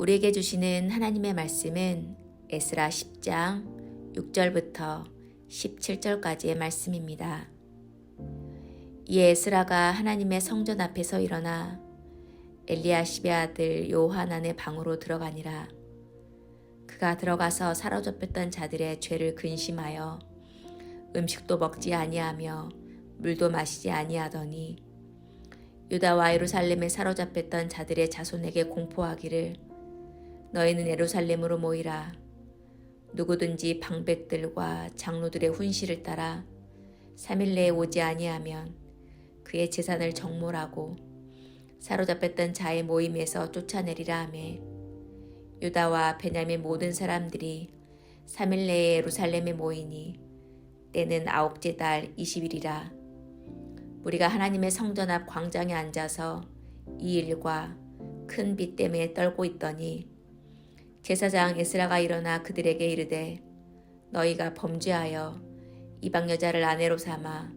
우리에게 주시는 하나님의 말씀은 에스라 10장 6절부터 17절까지의 말씀입니다. 이 에스라가 하나님의 성전 앞에서 일어나 엘리야십의 아들 요하난의 방으로 들어가니라. 그가 들어가서 사로잡혔던 자들의 죄를 근심하여 음식도 먹지 아니하며 물도 마시지 아니하더니 유다와 예루살렘에 사로잡혔던 자들의 자손에게 공포하기를 너희는 예루살렘으로 모이라. 누구든지 방백들과 장로들의 훈시를 따라 3일 내에 오지 아니하면 그의 재산을 정몰하고 사로잡혔던 자의 모임에서 쫓아내리라 하매 유다와 베냐민 모든 사람들이 3일 내에 예루살렘에 모이니 때는 9째 달 20일이라. 우리가 하나님의 성전 앞 광장에 앉아서 이 일과 큰 비 때문에 떨고 있더니 제사장 에스라가 일어나 그들에게 이르되 너희가 범죄하여 이방 여자를 아내로 삼아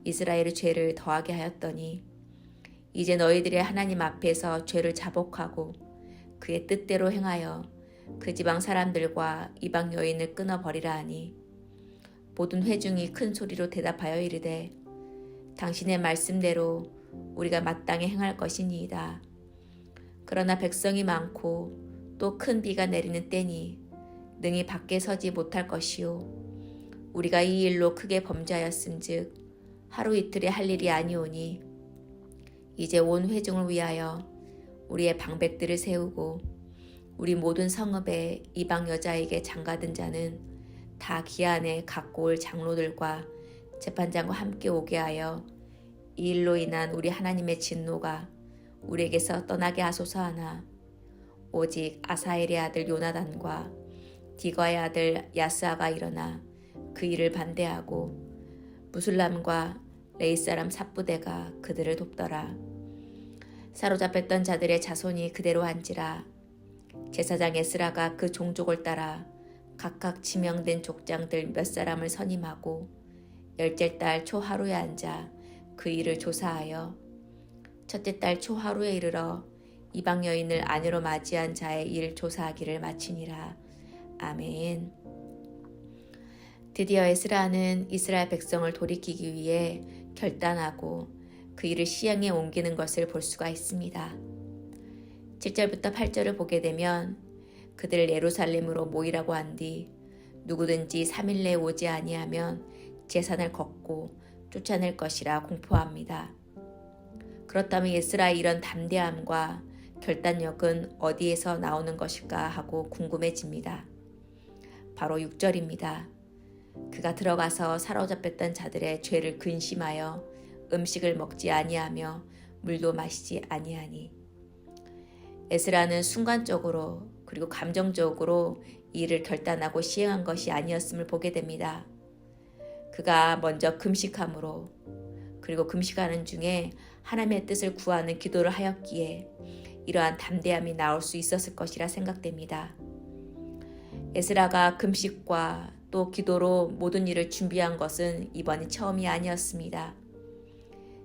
이스라엘의 죄를 더하게 하였더니 이제 너희들의 하나님 앞에서 죄를 자복하고 그의 뜻대로 행하여 그 지방 사람들과 이방 여인을 끊어버리라 하니 모든 회중이 큰 소리로 대답하여 이르되 당신의 말씀대로 우리가 마땅히 행할 것이니이다. 그러나 백성이 많고 또 큰 비가 내리는 때니 능히 밖에 서지 못할 것이요 우리가 이 일로 크게 범죄하였음즉 하루 이틀에 할 일이 아니오니 이제 온 회중을 위하여 우리의 방백들을 세우고 우리 모든 성읍에 이방 여자에게 장가든 자는 다 기한에 갖고 올 장로들과 재판장과 함께 오게 하여 이 일로 인한 우리 하나님의 진노가 우리에게서 떠나게 하소서 하나 오직 아사엘의 아들 요나단과 디과의 아들 야스아가 일어나 그 일을 반대하고 무술람과 레이사람 삽부대가 그들을 돕더라. 사로잡혔던 자들의 자손이 그대로 한지라. 제사장 에스라가 그 종족을 따라 각각 지명된 족장들 몇 사람을 선임하고 10째 달 초하루에 앉아 그 일을 조사하여 첫째 달 초하루에 이르러 이방 여인을 아내로 맞이한 자의 일 조사하기를 마치니라. 아멘. 드디어 에스라는 이스라엘 백성을 돌이키기 위해 결단하고 그 일을 시행에 옮기는 것을 볼 수가 있습니다. 7절부터 8절을 보게 되면 그들을 예루살렘으로 모이라고 한 뒤 누구든지 3일 내에 오지 아니하면 재산을 걷고 쫓아낼 것이라 공포합니다. 그렇다면 에스라의 이런 담대함과 결단력은 어디에서 나오는 것일까 하고 궁금해집니다. 바로 6절입니다. 그가 들어가서 사로잡혔던 자들의 죄를 근심하여 음식을 먹지 아니하며 물도 마시지 아니하니. 에스라는 순간적으로 그리고 감정적으로 이 일을 결단하고 시행한 것이 아니었음을 보게 됩니다. 그가 먼저 금식함으로 그리고 금식하는 중에 하나님의 뜻을 구하는 기도를 하였기에 이러한 담대함이 나올 수 있었을 것이라 생각됩니다. 에스라가 금식과 또 기도로 모든 일을 준비한 것은 이번이 처음이 아니었습니다.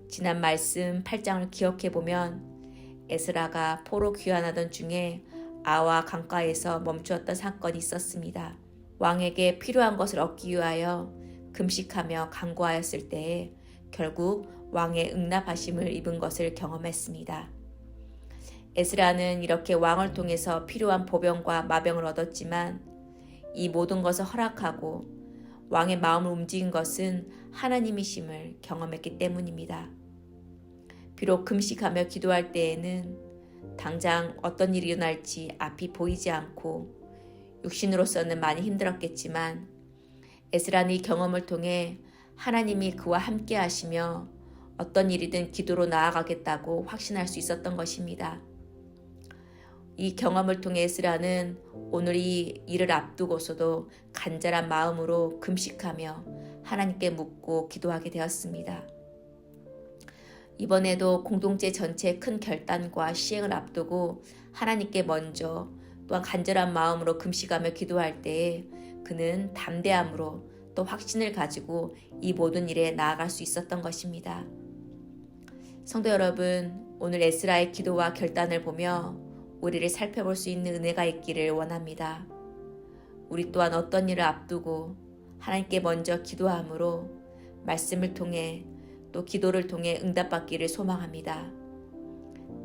지난 말씀 8장을 기억해 보면 에스라가 포로 귀환하던 중에 아와 강가에서 멈추었던 사건이 있었습니다. 왕에게 필요한 것을 얻기 위하여 금식하며 간구하였을 때에 결국 왕의 응답하심을 입은 것을 경험했습니다. 에스라는 이렇게 왕을 통해서 필요한 보병과 마병을 얻었지만 이 모든 것을 허락하고 왕의 마음을 움직인 것은 하나님이심을 경험했기 때문입니다. 비록 금식하며 기도할 때에는 당장 어떤 일이 일어날지 앞이 보이지 않고 육신으로서는 많이 힘들었겠지만 에스라는 이 경험을 통해 하나님이 그와 함께 하시며 어떤 일이든 기도로 나아가겠다고 확신할 수 있었던 것입니다. 이 경험을 통해 에스라는 오늘 이 일을 앞두고서도 간절한 마음으로 금식하며 하나님께 묻고 기도하게 되었습니다. 이번에도 공동체 전체의 큰 결단과 시행을 앞두고 하나님께 먼저 또한 간절한 마음으로 금식하며 기도할 때에 그는 담대함으로 또 확신을 가지고 이 모든 일에 나아갈 수 있었던 것입니다. 성도 여러분, 오늘 에스라의 기도와 결단을 보며 우리를 살펴볼 수 있는 은혜가 있기를 원합니다. 우리 또한 어떤 일을 앞두고 하나님께 먼저 기도함으로 말씀을 통해 또 기도를 통해 응답받기를 소망합니다.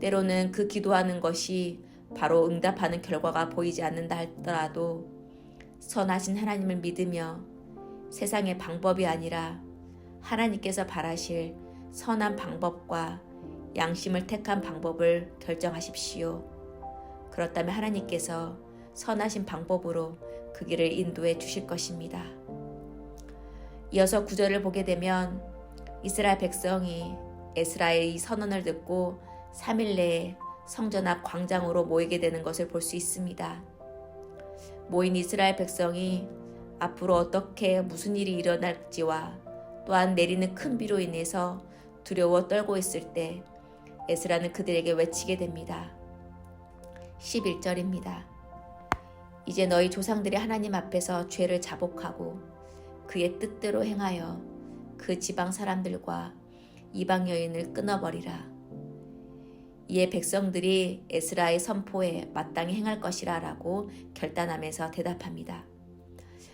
때로는 그 기도하는 것이 바로 응답하는 결과가 보이지 않는다 할더라도 선하신 하나님을 믿으며 세상의 방법이 아니라 하나님께서 바라실 선한 방법과 양심을 택한 방법을 결정하십시오. 그렇다면 하나님께서 선하신 방법으로 그 길을 인도해 주실 것입니다. 이어서 9절을 보게 되면 이스라엘 백성이 에스라의 이 선언을 듣고 3일 내에 성전 앞 광장으로 모이게 되는 것을 볼 수 있습니다. 모인 이스라엘 백성이 앞으로 어떻게 무슨 일이 일어날지와 또한 내리는 큰 비로 인해서 두려워 떨고 있을 때 에스라는 그들에게 외치게 됩니다. 11절입니다. 이제 너희 조상들이 하나님 앞에서 죄를 자복하고 그의 뜻대로 행하여 그 지방 사람들과 이방 여인을 끊어버리라. 이에 백성들이 에스라의 선포에 마땅히 행할 것이라 라고 결단하면서 대답합니다.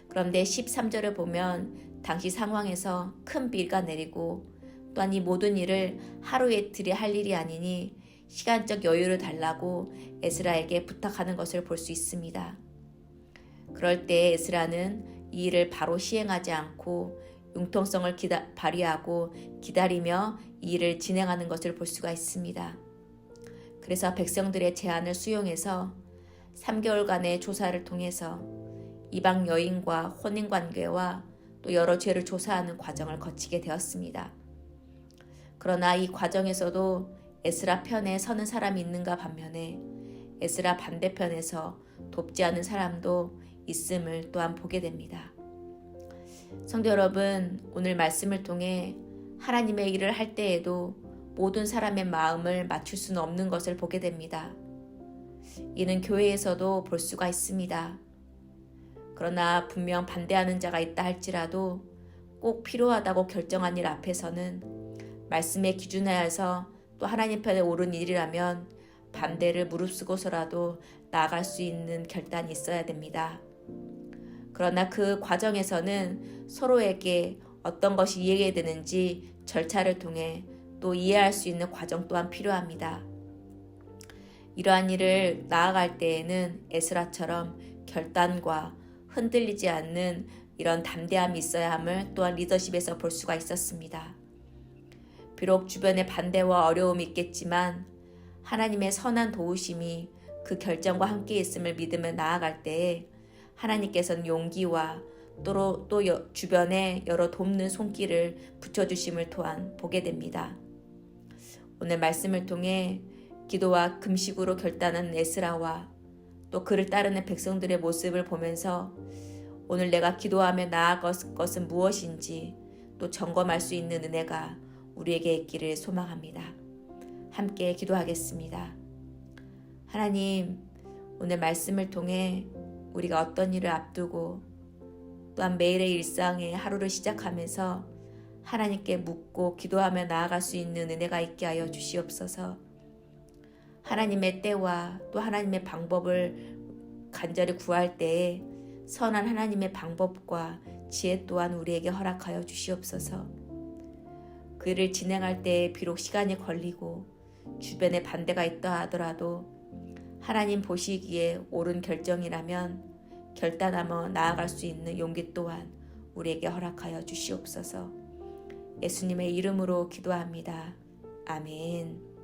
그런데 13절을 보면 당시 상황에서 큰 비가 내리고 또한 이 모든 일을 하루 이틀에 할 일이 아니니 시간적 여유를 달라고 에스라에게 부탁하는 것을 볼 수 있습니다. 그럴 때 에스라는 이 일을 바로 시행하지 않고 융통성을 발휘하고 기다리며 이 일을 진행하는 것을 볼 수가 있습니다. 그래서 백성들의 제안을 수용해서 3개월간의 조사를 통해서 이방 여인과 혼인관계와 또 여러 죄를 조사하는 과정을 거치게 되었습니다. 그러나 이 과정에서도 에스라 편에 서는 사람이 있는가 반면에 에스라 반대편에서 돕지 않은 사람도 있음을 또한 보게 됩니다. 성도 여러분, 오늘 말씀을 통해 하나님의 일을 할 때에도 모든 사람의 마음을 맞출 수는 없는 것을 보게 됩니다. 이는 교회에서도 볼 수가 있습니다. 그러나 분명 반대하는 자가 있다 할지라도 꼭 필요하다고 결정한 일 앞에서는 말씀에 기준하여서 또 하나님 편에 옳은 일이라면 반대를 무릅쓰고서라도 나아갈 수 있는 결단이 있어야 됩니다. 그러나 그 과정에서는 서로에게 어떤 것이 이해되는지 절차를 통해 또 이해할 수 있는 과정 또한 필요합니다. 이러한 일을 나아갈 때에는 에스라처럼 결단과 흔들리지 않는 이런 담대함이 있어야 함을 또한 리더십에서 볼 수가 있었습니다. 비록 주변에 반대와 어려움이 있겠지만 하나님의 선한 도우심이 그 결정과 함께 있음을 믿으며 나아갈 때에 하나님께서는 용기와 또 주변에 여러 돕는 손길을 붙여주심을 또한 보게 됩니다. 오늘 말씀을 통해 기도와 금식으로 결단한 에스라와 또 그를 따르는 백성들의 모습을 보면서 오늘 내가 기도하며 나아갈 것은 무엇인지 또 점검할 수 있는 은혜가 우리에게 있기를 소망합니다. 함께 기도하겠습니다. 하나님, 오늘 말씀을 통해 우리가 어떤 일을 앞두고 또한 매일의 일상에 하루를 시작하면서 하나님께 묻고 기도하며 나아갈 수 있는 은혜가 있게 하여 주시옵소서. 하나님의 때와 또 하나님의 방법을 간절히 구할 때에 선한 하나님의 방법과 지혜 또한 우리에게 허락하여 주시옵소서. 그 일을 진행할 때에 비록 시간이 걸리고 주변에 반대가 있다 하더라도 하나님 보시기에 옳은 결정이라면 결단하며 나아갈 수 있는 용기 또한 우리에게 허락하여 주시옵소서. 예수님의 이름으로 기도합니다. 아멘.